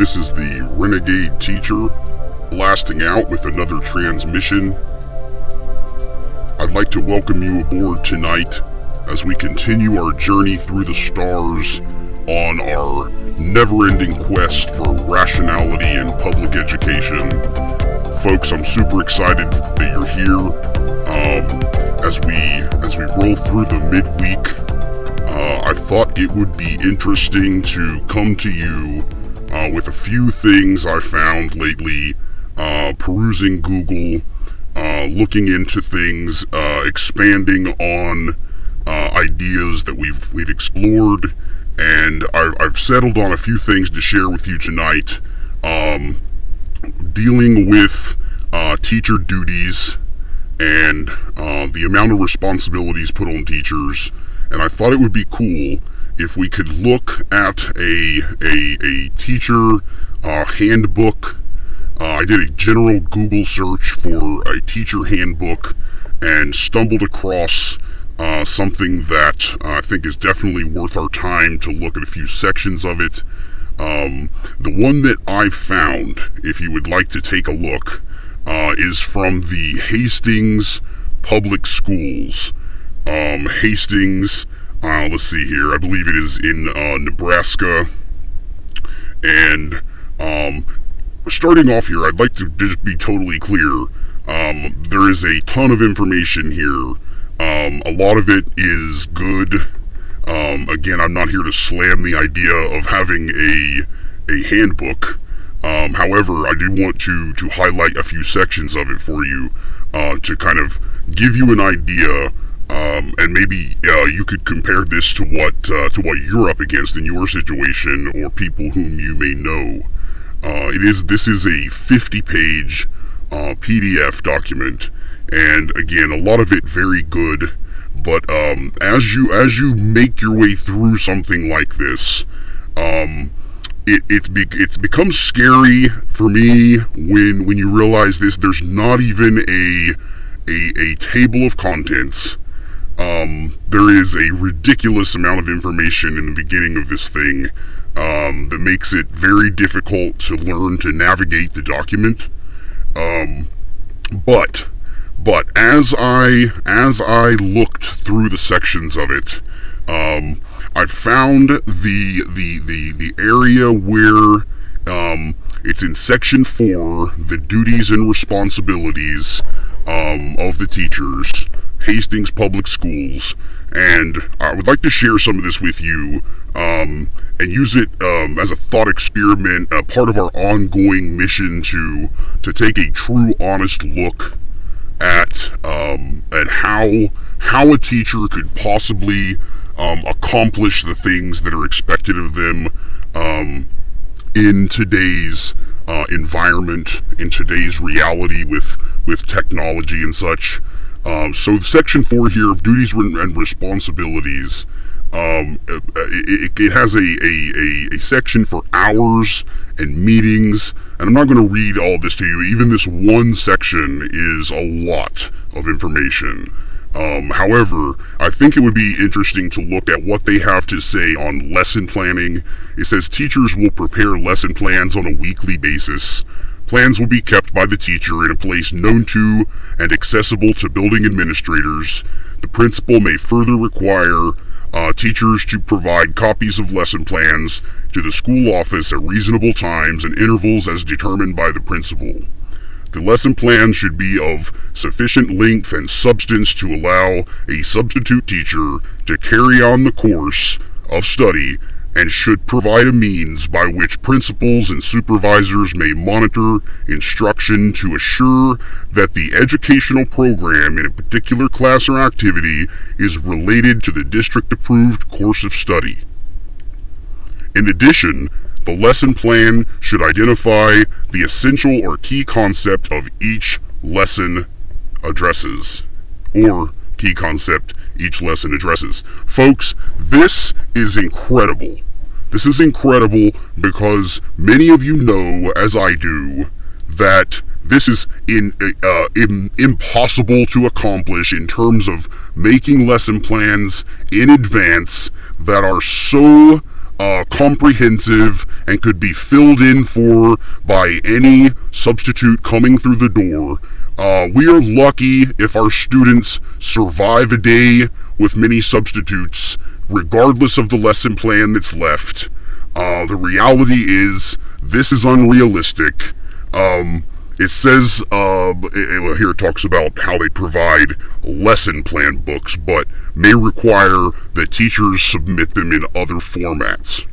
This is the Renegade Teacher blasting out with another transmission. I'd like to welcome you aboard tonight as we continue our journey through the stars on our never-ending quest for rationality in public education. Folks, I'm super excited that you're here. As we roll through the midweek, I thought it would be interesting to come to you with a few things I found lately, perusing Google, looking into things, expanding on ideas that we've explored, and I've settled on a few things to share with you tonight, dealing with teacher duties and the amount of responsibilities put on teachers. And I thought it would be cool if we could look at a teacher handbook. I did a general Google search for a teacher handbook and stumbled across something that I think is definitely worth our time to look at a few sections of it. The one that I found, if you would like to take a look, is from the Hastings Public Schools. Hastings, let's see here, I believe it is in Nebraska. And starting off here, I'd like to just be totally clear. There is a ton of information here. A lot of it is good. Again, I'm not here to slam the idea of having a handbook. However, I do want to highlight a few sections of it for you to kind of give you an idea, and maybe you could compare this to what you're up against in your situation or people whom you may know. This is a 50-page PDF document, and again, a lot of it very good. But as you make your way through something like this, it's become scary for me when you realize this. There's not even a table of contents. There is a ridiculous amount of information in the beginning of this thing that makes it very difficult to learn to navigate the document. But as I looked through the sections of it, I found the area where it's in section 4, the duties and responsibilities of the teachers, Hastings Public Schools, and I would like to share some of this with you and use it as a thought experiment, part of our ongoing mission to take a true, honest look at how a teacher could possibly accomplish the things that are expected of them in today's environment, in today's reality with technology and such. So section 4 here of duties and responsibilities, it has a section for hours and meetings, and I'm not going to read all this to you. Even this one section is a lot of information. However, I think it would be interesting to look at what they have to say on lesson planning. It says teachers will prepare lesson plans on a weekly basis. Plans will be kept by the teacher in a place known to and accessible to building administrators. The principal may further require teachers to provide copies of lesson plans to the school office at reasonable times and intervals as determined by the principal. The lesson plan should be of sufficient length and substance to allow a substitute teacher to carry on the course of study and should provide a means by which principals and supervisors may monitor instruction to assure that the educational program in a particular class or activity is related to the district-approved course of study. In addition, the lesson plan should identify the essential or key concept of each lesson addresses, or key concept each lesson addresses. Folks, this is incredible. This is incredible because many of you know, as I do, that this is impossible to accomplish in terms of making lesson plans in advance that are so comprehensive, and could be filled in for by any substitute coming through the door. We are lucky if our students survive a day with many substitutes, regardless of the lesson plan that's left. The reality is, this is unrealistic. It says, here it talks about how they provide lesson plan books, but may require that teachers submit them in other formats.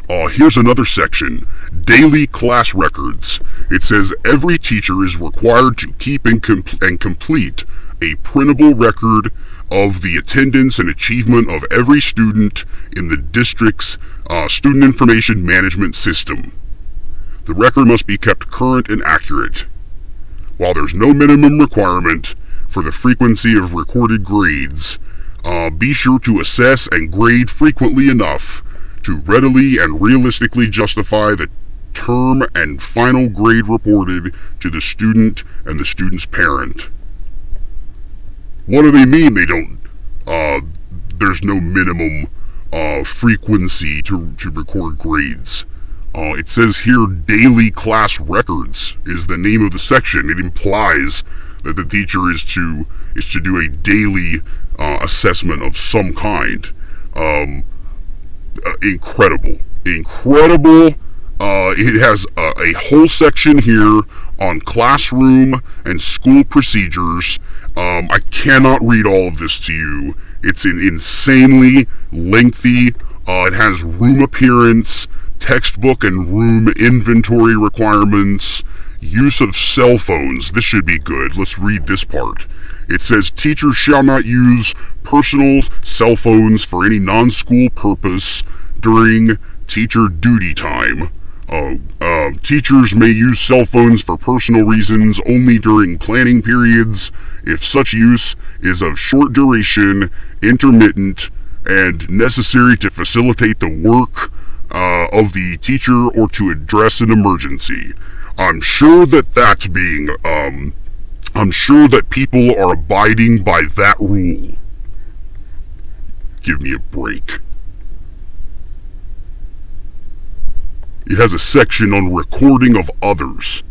Here's another section, daily class records. It says every teacher is required to keep and complete a printable record of the attendance and achievement of every student in the district's student information management system. The record must be kept current and accurate. While there's no minimum requirement for the frequency of recorded grades, be sure to assess and grade frequently enough to readily and realistically justify the term and final grade reported to the student and the student's parent. What do they mean they don't, there's no minimum frequency to record grades? It says here daily class records is the name of the section. It implies that the teacher is to do a daily assessment of some kind. Incredible. It has a whole section here on classroom and school procedures. I cannot read all of this to you. It's insanely lengthy. It has room appearance, textbook and room inventory requirements, use of cell phones. This should be good. Let's read this part. It says teachers shall not use personal cell phones for any non-school purpose during teacher duty time. Teachers may use cell phones for personal reasons only during planning periods if such use is of short duration, intermittent, and necessary to facilitate the work of the teacher or to address an emergency. I'm sure that people are abiding by that rule. Give me a break. It has a section on recording of others,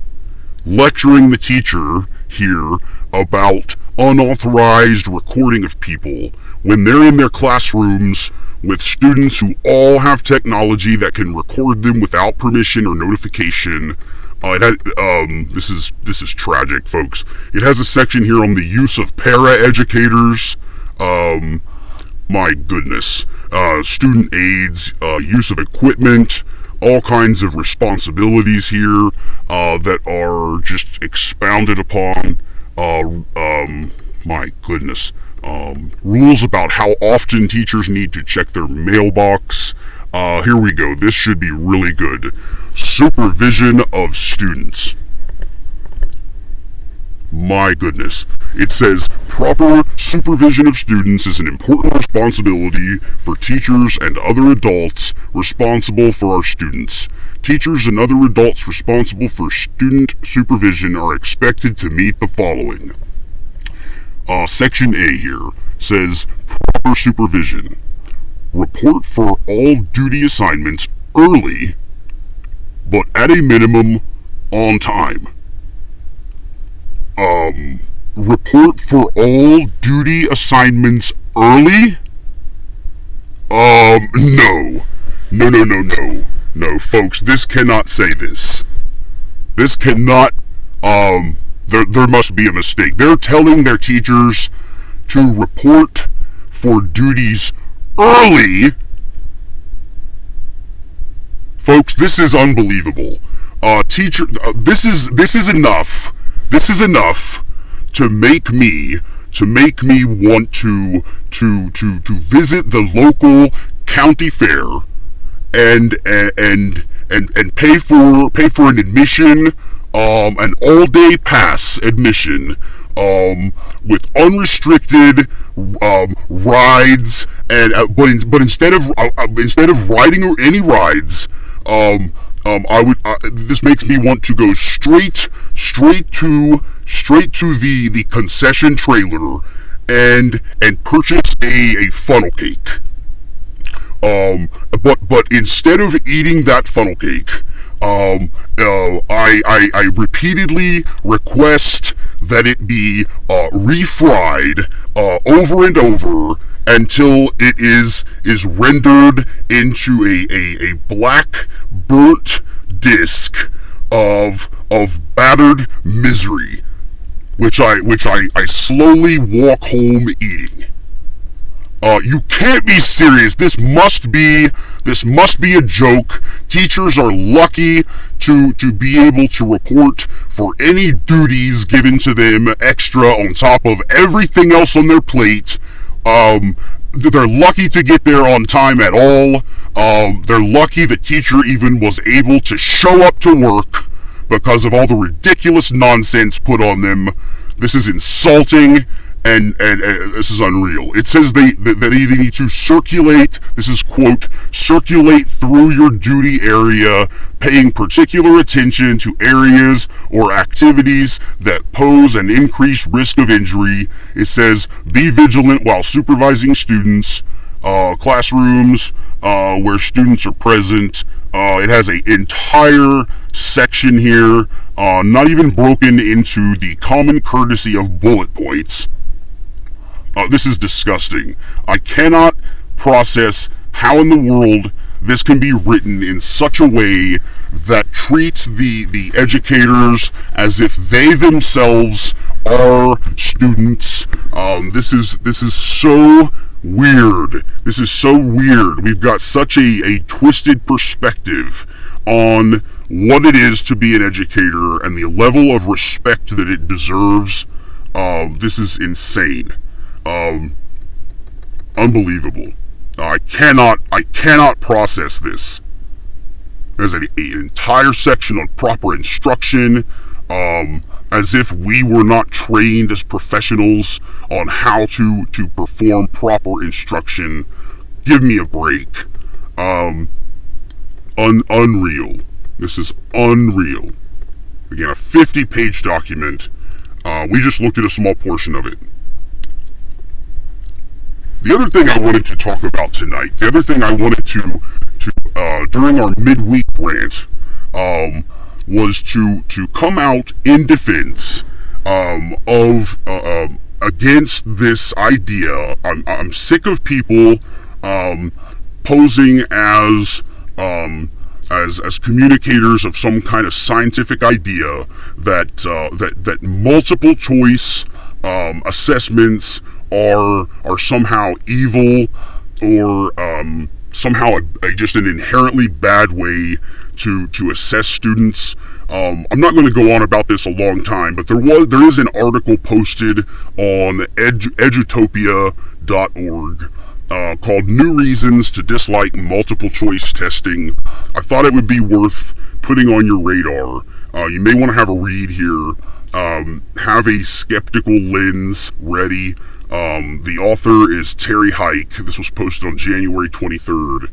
lecturing the teacher here about unauthorized recording of people when they're in their classrooms with students who all have technology that can record them without permission or notification. This is tragic, folks. It has a section here on the use of para-educators. My goodness. Student aids, use of equipment, all kinds of responsibilities here that are just expounded upon. My goodness. Rules about how often teachers need to check their mailbox. Here we go. This should be really good. Supervision of students. My goodness. It says, proper supervision of students is an important responsibility for teachers and other adults responsible for our students. Teachers and other adults responsible for student supervision are expected to meet the following. Section A here says, proper supervision. Report for all duty assignments early, but at a minimum on time. Report for all duty assignments early? No, folks, this cannot say this. This cannot, there must be a mistake. They're telling their teachers to report for duties early. Folks, this is unbelievable. This is enough. This is enough to make me want to visit the local county fair and pay for an admission, an all-day pass admission, with unrestricted rides, and but instead of riding any rides, this makes me want to go straight to the concession trailer and purchase a funnel cake. But instead of eating that funnel cake, I repeatedly request that it be refried over and over until it is rendered into a black burnt disc of battered misery, which I slowly walk home eating. You can't be serious. This must be a joke. Teachers are lucky to be able to report for any duties given to them extra on top of everything else on their plate. They're lucky to get there on time at all. They're lucky the teacher even was able to show up to work because of all the ridiculous nonsense put on them. This is insulting. And this is unreal. It says that they need to circulate, this is quote, circulate through your duty area, paying particular attention to areas or activities that pose an increased risk of injury. It says, be vigilant while supervising students, classrooms where students are present. It has an entire section here, not even broken into the common courtesy of bullet points. This is disgusting. I cannot process how in the world this can be written in such a way that treats the educators as if they themselves are students. This is so weird. This is so weird. We've got such a twisted perspective on what it is to be an educator and the level of respect that it deserves. This is insane. Unbelievable. I cannot process this. There's an entire section on proper instruction, as if we were not trained as professionals on how to perform proper instruction. Give me a break. Unreal. This is unreal. Again, a 50-page document. We just looked at a small portion of it. The other thing I wanted to talk about tonight, the other thing I wanted to during our midweek rant, was to come out in defense of against this idea. I'm sick of people posing as communicators of some kind of scientific idea that multiple choice assessments are somehow evil or somehow just an inherently bad way to assess students. I'm not going to go on about this a long time, but there is an article posted on edutopia.org called New Reasons to Dislike Multiple Choice Testing. I thought it would be worth putting on your radar. You may want to have a read here. Have a skeptical lens ready. The author is Terry Hike. This was posted on January 23rd.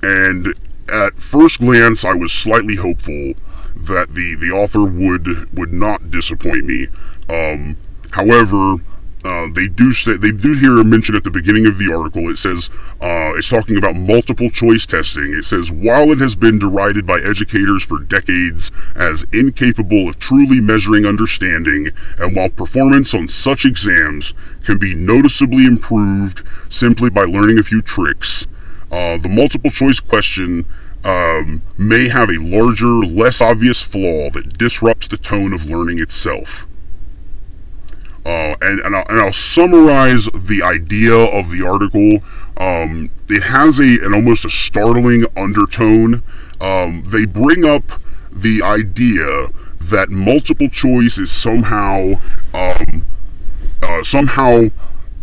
And at first glance, I was slightly hopeful that the author would not disappoint me. However, they do here mention at the beginning of the article, it says, it's talking about multiple choice testing. It says, while it has been derided by educators for decades as incapable of truly measuring understanding, and while performance on such exams can be noticeably improved simply by learning a few tricks, the multiple choice question may have a larger, less obvious flaw that disrupts the tone of learning itself. And I'll summarize the idea of the article. It has an almost a startling undertone. They bring up the idea that multiple choice is somehow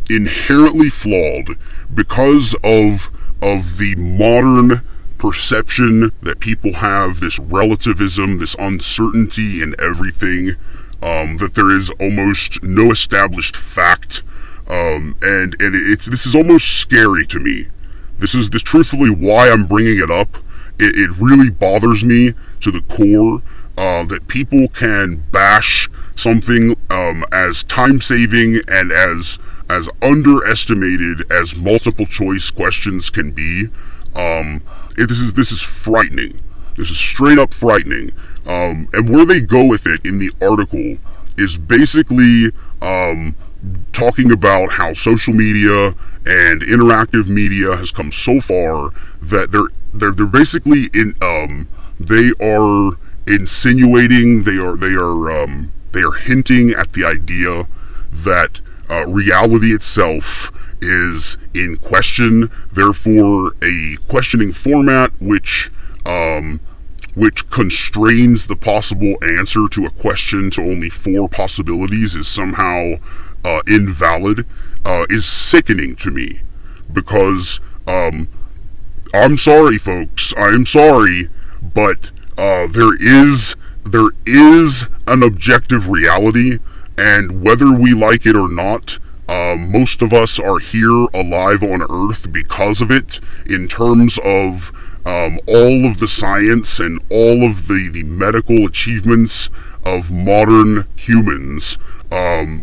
inherently flawed because of the modern perception that people have, this relativism, this uncertainty in everything. That there is almost no established fact, and this is almost scary to me. This truthfully why I'm bringing it up. It really bothers me to the core. that people can bash something as time-saving and as underestimated as multiple choice questions can be. This is frightening. This is straight up frightening. And where they go with it in the article is basically talking about how social media and interactive media has come so far that they're basically they are insinuating, they are hinting at the idea that reality itself is in question. Therefore, a questioning format which constrains the possible answer to a question to only 4 possibilities is somehow invalid, is sickening to me. Because I'm sorry, folks, I'm sorry, but there is an objective reality, and whether we like it or not, most of us are here alive on Earth because of it, in terms of all of the science and all of the medical achievements of modern humans.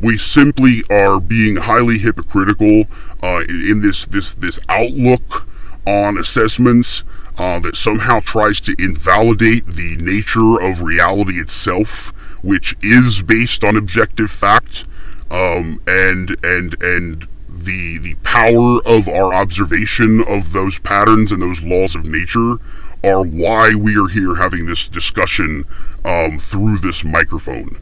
We simply are being highly hypocritical in this outlook on assessments that somehow tries to invalidate the nature of reality itself, which is based on objective fact, and the power of our observation of those patterns and those laws of nature are why we are here having this discussion through this microphone.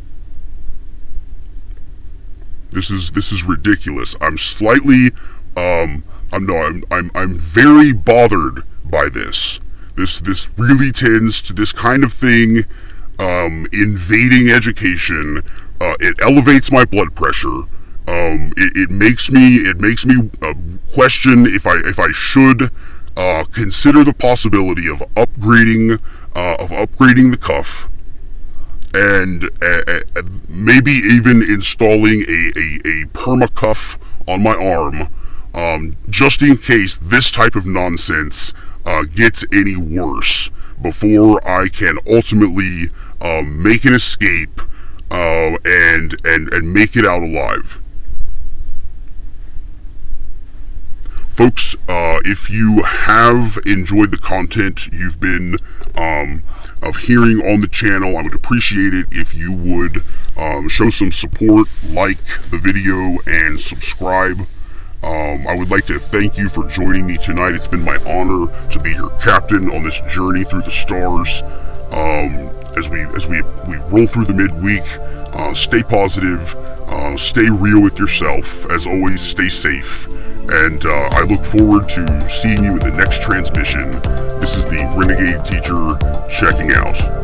This is ridiculous. I'm slightly I'm very bothered by this. This really tends to, this kind of thing invading education. It elevates my blood pressure. It makes me question if I should consider the possibility of upgrading the cuff, and maybe even installing a perma cuff on my arm, just in case this type of nonsense gets any worse, before I can ultimately make an escape and make it out alive. Folks, if you have enjoyed the content you've been of hearing on the channel, I would appreciate it if you would show some support, like the video, and subscribe. I would like to thank you for joining me tonight. It's been my honor to be your captain on this journey through the stars. As we roll through the midweek, stay positive, stay real with yourself. As always, stay safe. And I look forward to seeing you in the next transmission. This is the Renegade Teacher checking out.